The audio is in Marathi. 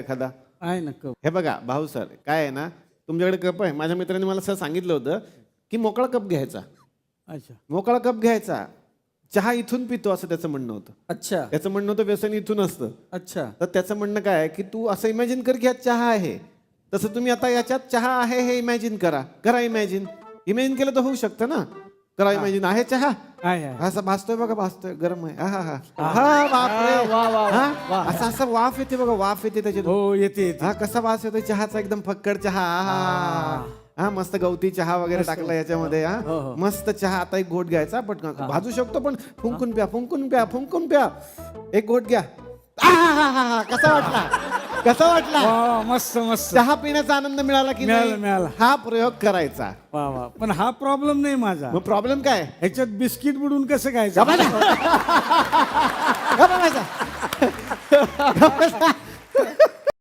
एखादा आहे ना कप. हे बघा भाऊ सर काय आहे ना तुमच्याकडे कप आहे. माझ्या मित्राने मला असं सांगितलं होतं की मोकळा कप घ्यायचा. अच्छा मोकळा कप घ्यायचा चहा इथून पितो असं त्याचं म्हणणं होतं. अच्छा त्याचं म्हणणं होतं व्यसन इथून असतं. अच्छा तर त्याचं म्हणणं काय आहे की तू असं इमॅजिन कर की यात चहा आहे तसं तुम्ही आता याच्यात चहा आहे हे इमॅजिन करा इमॅजिन केलं तर होऊ शकतं ना. करा इमॅजिन आहे चहा आहे आहे. असं भासतोय बघा भासतोय गरम आहे हा बापरे वा, वा, वा, हा? असं वाफ येते बघा वाफ येते त्याच्यात. हो येते येते. हा कसा वास येतो चहाचा एकदम फक्कड चहा हा मस्त गवती चहा वगैरे टाकला याच्यामध्ये हो, हा हो. मस्त चहा. आता एक घोट घ्यायचा पटकन भाजू शकतो पण फुंकून प्या एक घोट घ्या. कसा वाटला वा वा मस्त मस्त. चहा पिण्याचा आनंद मिळाला की नाही? मिळाला. हा प्रयोग करायचा. वा वा पण हा प्रॉब्लेम नाही माझा. मग प्रॉब्लेम काय ह्याच्यात बिस्किट बुडून कसं खायचं? गप्पा बसा.